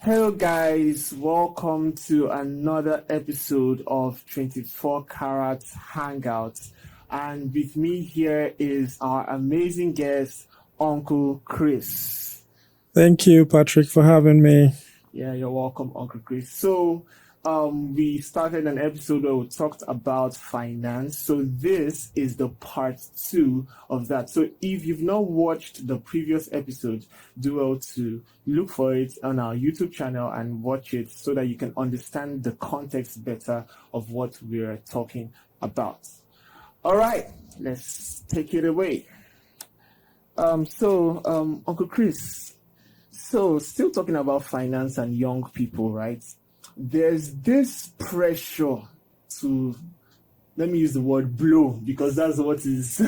Hello guys, welcome to another episode of 24 Carats Hangouts. And with me here is our amazing guest, Uncle Chris. Thank you, Patrick, for having me. Yeah, you're welcome, Uncle Chris. So, we started an episode where we talked about finance. So this is the part 2 of that. So if you've not watched the previous episode, do well to look for it on our YouTube channel and watch it so that you can understand the context better of what we're talking about. All right, let's take it away. Uncle Chris, so still talking about finance and young people, right? There's this pressure to, let me use the word blow, because that's what is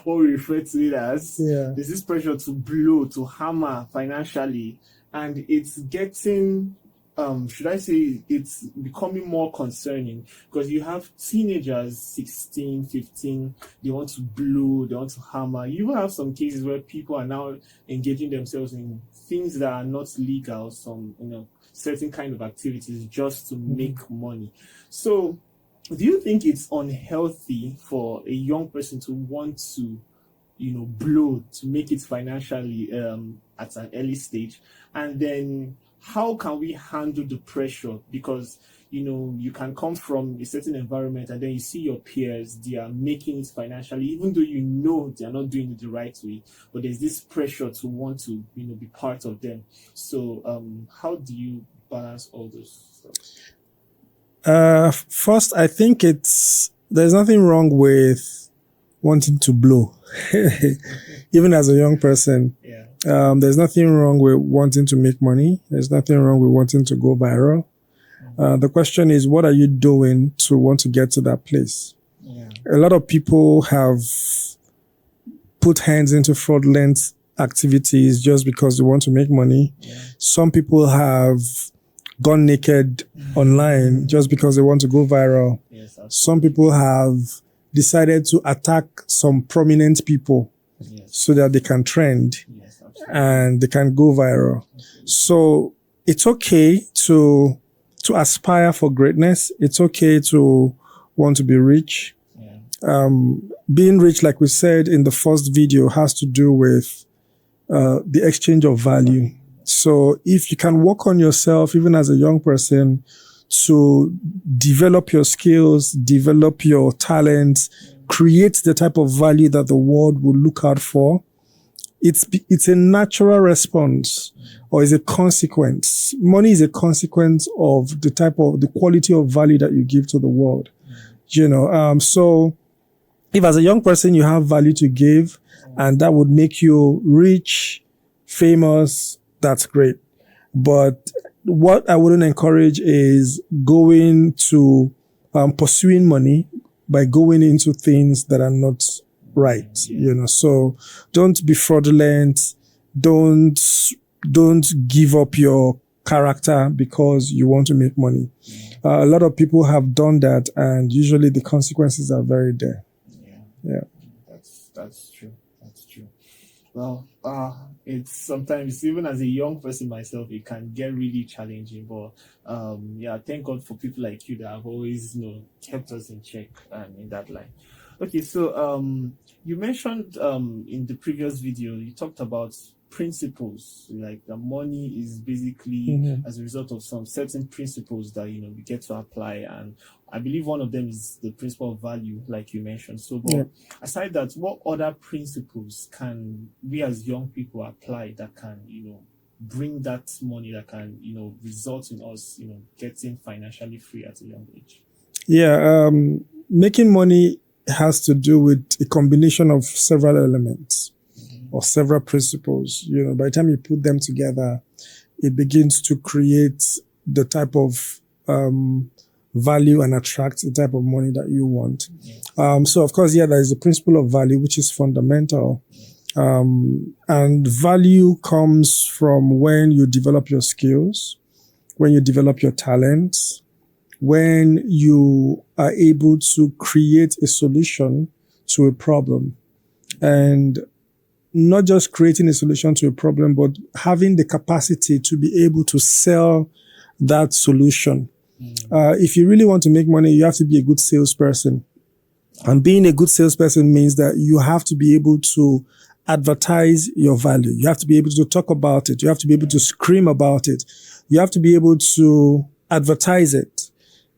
what we refer to it as. Yeah. There's this pressure to blow, to hammer financially, and it's getting, should I say, it's becoming more concerning because you have teenagers, 16, 15, they want to blow, they want to hammer. You have some cases where people are now engaging themselves in things that are not legal, certain kind of activities just to make money. So do you think it's unhealthy for a young person to want to, blow, to make it financially at an early stage? And then how can we handle the pressure? Because, you can come from a certain environment and then you see your peers, they are making it financially, even though they are not doing it the right way, but there's this pressure to want to, be part of them. So how do you balance all those stuff? First, I think there's nothing wrong with wanting to blow, even as a young person. Yeah. There's nothing wrong with wanting to make money. There's nothing wrong with wanting to go viral. The question is, what are you doing to want to get to that place? Yeah. A lot of people have put hands into fraudulent activities just because they want to make money. Yeah. Some people have gone naked online just because they want to go viral. Yes, some people have decided to attack some prominent people so that they can trend and they can go viral. So it's okay to aspire for greatness. It's okay to want to be rich. Being rich, like we said in the first video, has to do with the exchange of value. So if you can work on yourself, even as a young person, to develop your skills, develop your talents, create the type of value that the world will look out for, it's a natural response or is a consequence. Money is a consequence of the quality of value that you give to the world. So if as a young person you have value to give and that would make you rich, famous, that's great. But what I wouldn't encourage is going to pursuing money by going into things that are not right. So don't be fraudulent. Don't give up your character because you want to make money. A lot of people have done that, and usually the consequences are very there. Yeah. That's true. Well, it's sometimes, even as a young person myself, it can get really challenging. But thank God for people like you that have always, kept us in check in that line. Okay, so you mentioned in the previous video, you talked about principles, like the money is basically as a result of some certain principles that we get to apply, and I believe one of them is the principle of value, like you mentioned. So, but aside that, what other principles can we as young people apply that can bring that money, that can result in us getting financially free at a young age? Making money has to do with a combination of several elements or several principles. By the time you put them together, it begins to create the type of value and attract the type of money that you want. So of course, there is the principle of value, which is fundamental. And value comes from when you develop your skills, when you develop your talents, when you are able to create a solution to a problem. And not just creating a solution to a problem, but having the capacity to be able to sell that solution. If you really want to make money, you have to be a good salesperson. And being a good salesperson means that you have to be able to advertise your value. You have to be able to talk about it. You have to be able to scream about it. You have to be able to advertise it.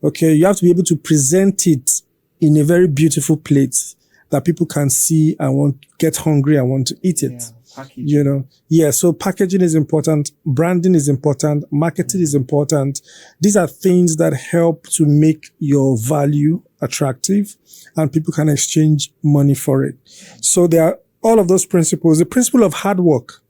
Okay. You have to be able to present it in a very beautiful plate that people can see and want, get hungry and want to eat it. You know, yeah. So packaging is important. Branding is important. Marketing is important. These are things that help to make your value attractive and people can exchange money for it. So there are all of those principles. The principle of hard work.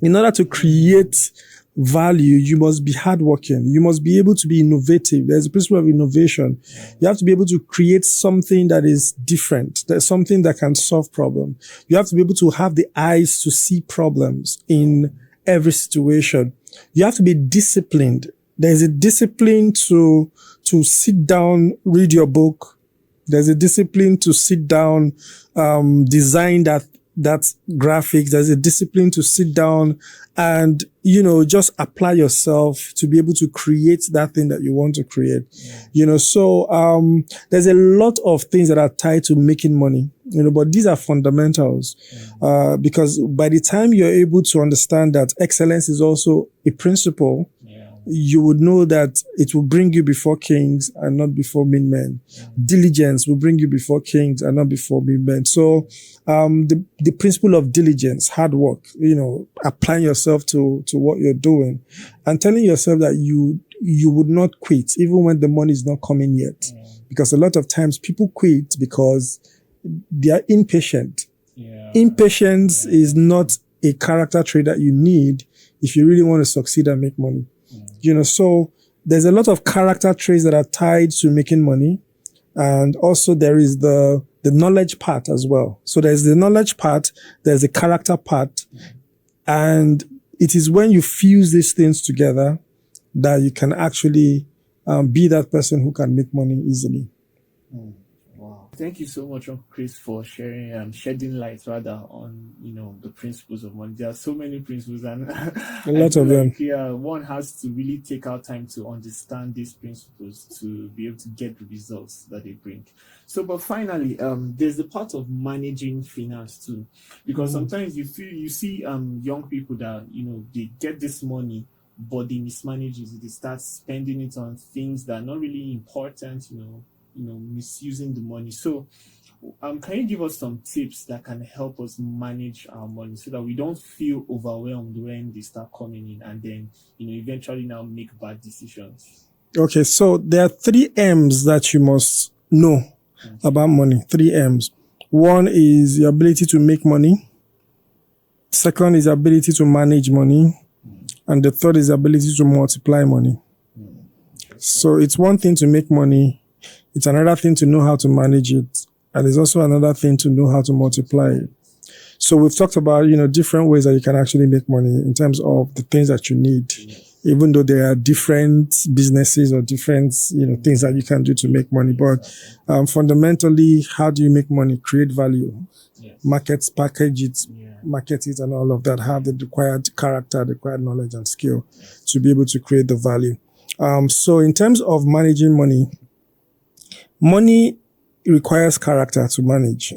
In order to create value, you must be hardworking. You must be able to be innovative. There's a principle of innovation. You have to be able to create something that is different. There's something that can solve problems. You have to be able to have the eyes to see problems in every situation. You have to be disciplined. There's a discipline to sit down, read your book. There's a discipline to sit down, design that graphics. There's a discipline to sit down and, you know, just apply yourself to be able to create that thing that you want to create. You know, so, there's a lot of things that are tied to making money, you know, but these are fundamentals, because by the time you're able to understand that excellence is also a principle, you would know that it will bring you before kings and not before mean men. Diligence will bring you before kings and not before mean men. So, the principle of diligence, hard work, you know, applying yourself to what you're doing and telling yourself that you would not quit even when the money is not coming yet. Because a lot of times people quit because they are impatient. Impatience is not a character trait that you need if you really want to succeed and make money. You know, so there's a lot of character traits that are tied to making money. And also there is the knowledge part as well. So there's the knowledge part, there's the character part. And it is when you fuse these things together that you can actually be that person who can make money easily. Wow. Thank you so much, Uncle Chris, for sharing, shedding light rather on, you know, the principles of money. There are so many principles and a lot of them. Yeah, one has to really take out time to understand these principles to be able to get the results that they bring. So, but finally, there's the part of managing finance too, because sometimes you see young people that, you know, they get this money, but they mismanage it. They start spending it on things that are not really important, you know, misusing the money. So, can you give us some tips that can help us manage our money so that we don't feel overwhelmed when they start coming in and then, you know, eventually now make bad decisions? Okay, so there are 3 M's that you must know about money. 3 M's. One is your ability to make money. Second is ability to manage money. And the third is ability to multiply money. So it's one thing to make money. It's another thing to know how to manage it. And it's also another thing to know how to multiply it. So we've talked about, you know, different ways that you can actually make money in terms of the things that you need, even though there are different businesses or different, you know, things that you can do to make money. But fundamentally, how do you make money? Create value, market, package it, market it, and all of that. Have the required character, the required knowledge and skill to be able to create the value. So in terms of managing money, money requires character to manage.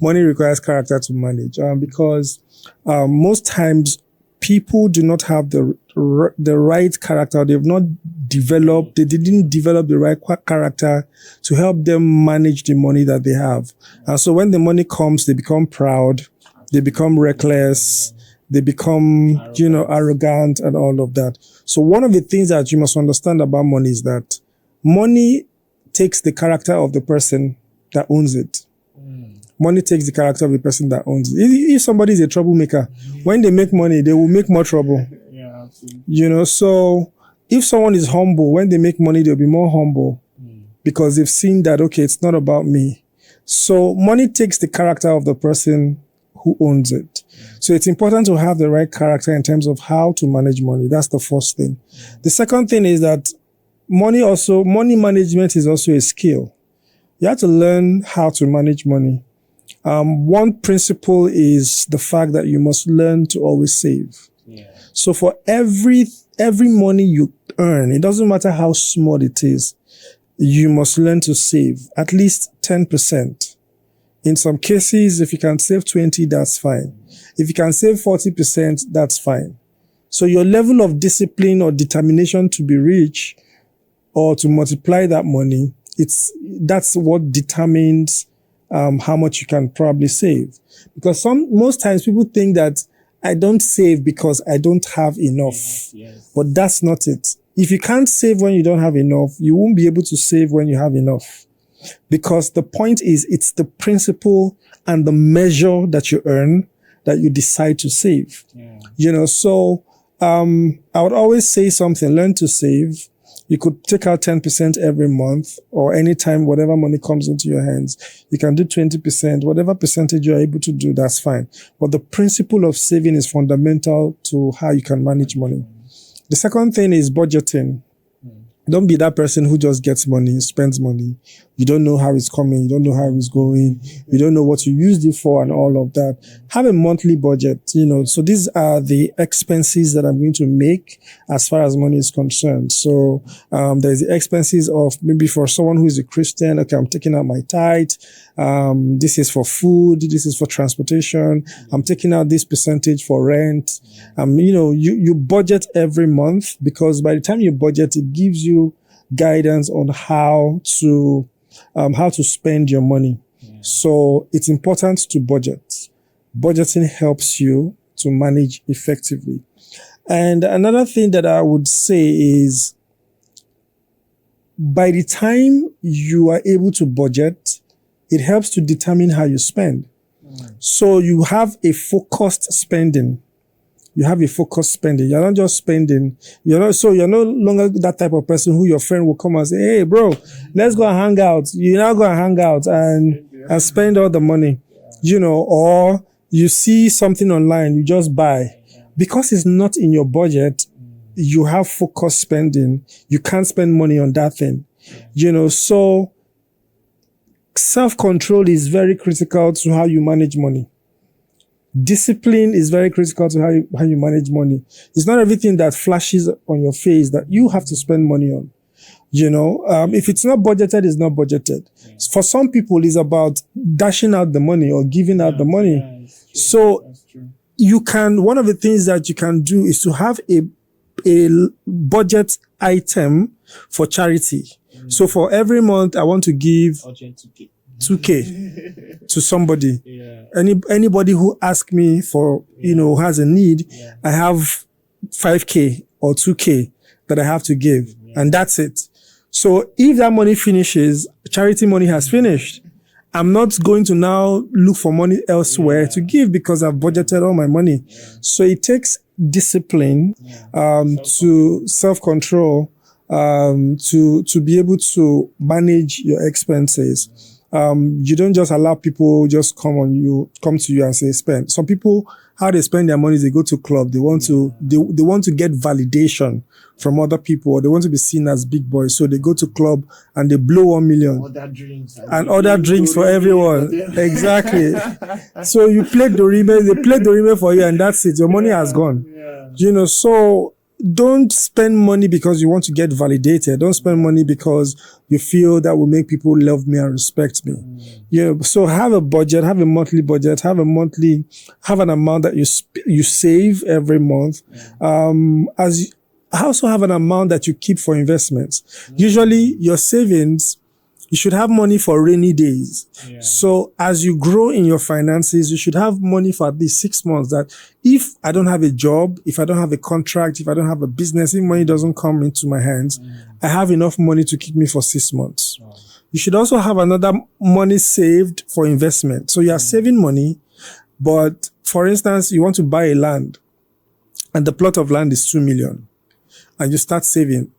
Money requires character to manage, because most times people do not have the right character. They didn't develop the right character to help them manage the money that they have. And so when the money comes, they become proud, they become reckless, they become, you know, arrogant and all of that. So one of the things that you must understand about money is that money takes the character of the person that owns it. Money takes the character of the person that owns it. If somebody is a troublemaker, when they make money, they will make more trouble. Yeah, absolutely. You know, so if someone is humble, when they make money, they'll be more humble because they've seen that, okay, it's not about me. So money takes the character of the person who owns it. So it's important to have the right character in terms of how to manage money. That's the first thing. The second thing is that money management is also a skill. You have to learn how to manage money. One principle is the fact that you must learn to always save. Yeah. So for every money you earn, it doesn't matter how small it is, you must learn to save at least 10%. In some cases, if you can save 20, that's fine. If you can save 40%, that's fine. So your level of discipline or determination to be rich or to multiply that money, that's what determines how much you can probably save. Because most times people think that I don't save because I don't have enough. Yes. But that's not it. If you can't save when you don't have enough, you won't be able to save when you have enough. Because the point is, it's the principle and the measure that you earn that you decide to save. Yeah. So I would always say something, learn to save. You could take out 10% every month or anytime, whatever money comes into your hands. You can do 20%, whatever percentage you're able to do, that's fine. But the principle of saving is fundamental to how you can manage money. The second thing is budgeting. Don't be that person who just gets money, spends money. You don't know how it's coming. You don't know how it's going. You don't know what you used it for and all of that. Have a monthly budget, So these are the expenses that I'm going to make as far as money is concerned. So, there's the expenses of maybe for someone who is a Christian. Okay, I'm taking out my tithe. This is for food. This is for transportation. I'm taking out this percentage for rent. You budget every month because by the time you budget, it gives you guidance on how to spend your money. Yeah. So it's important to budget. Budgeting helps you to manage effectively. And another thing that I would say is by the time you are able to budget, it helps to determine how you spend. So you have a focused spending. You have a focused spending. You're not just spending. You're no longer that type of person who your friend will come and say, hey, bro, let's go and hang out. You're not going to hang out and spend all the money, or you see something online, you just buy. Because it's not in your budget, you have focused spending. You can't spend money on that thing, so self-control is very critical to how you manage money. Discipline is very critical to how you manage money. It's not everything that flashes on your face that you have to spend money on. If it's not budgeted, it's not budgeted. Yeah. For some people, it's about dashing out the money or giving out the money. Yeah, so one of the things that you can do is to have a budget item for charity. So for every month, I want to give 2K to somebody. Yeah. Anybody who asks me for, has a need, I have 5K or 2K that I have to give. And that's it. So if that money finishes, charity money has finished. I'm not going to now look for money elsewhere to give because I've budgeted all my money. So it takes discipline, to self-control, to be able to manage your expenses. You don't just allow people just come to you and say spend. Some people, how they spend their money is they go to club. They want to get validation from other people, or they want to be seen as big boys. So they go to club and they blow 1 million. Order drinks for everyone. Exactly. So you play Dorime, they play Dorime for you and that's it. Your money has gone. Yeah. So don't spend money because you want to get validated. Don't spend money because you feel that will make people love me and respect me. So have a budget, have a monthly budget, have an amount that you save every month. I also have an amount that you keep for investments. Usually your savings, you should have money for rainy days. Yeah. So as you grow in your finances, you should have money for at least 6 months that if I don't have a job, if I don't have a contract, if I don't have a business, if money doesn't come into my hands, I have enough money to keep me for 6 months. Wow. You should also have another money saved for investment. So you are saving money, but for instance, you want to buy a land and the plot of land is 2 million and you start saving.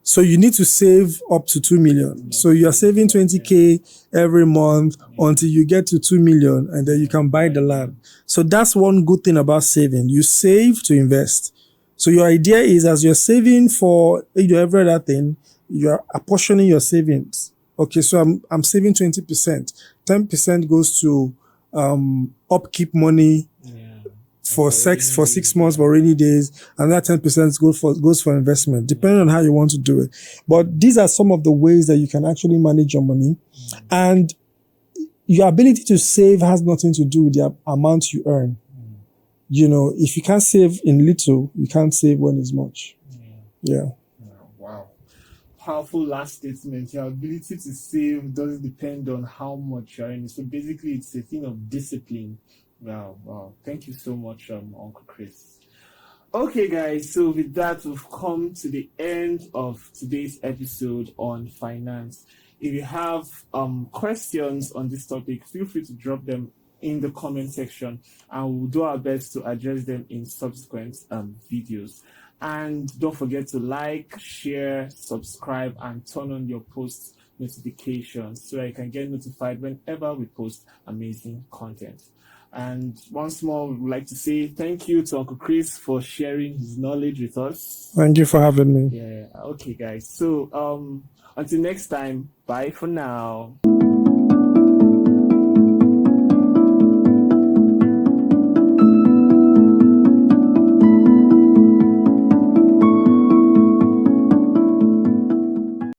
So you need to save up to 2 million. So you are saving 20K every month until you get to 2 million and then you can buy the land. So that's one good thing about saving. You save to invest. So your idea is as you're saving for every other thing, you are apportioning your savings. Okay, so I'm saving 20%. 10% goes to upkeep money for 6 months for rainy days, and that 10% goes for investment, depending on how you want to do it. But these are some of the ways that you can actually manage your money. And your ability to save has nothing to do with the amount you earn. You know, if you can't save in little, you can't save when it's much. Yeah. Wow. Powerful last statement. Your ability to save doesn't depend on how much you're earning. So basically, it's a thing of discipline. Wow. Thank you so much, Uncle Chris. Okay, guys. So with that, we've come to the end of today's episode on finance. If you have questions on this topic, feel free to drop them in the comment section, and we'll do our best to address them in subsequent videos. And don't forget to like, share, subscribe, and turn on your post notifications so that you can get notified whenever we post amazing content. And once more, we would like to say thank you to Uncle Chris for sharing his knowledge with us. Thank you for having me. Yeah. Okay, guys. So until next time, bye for now.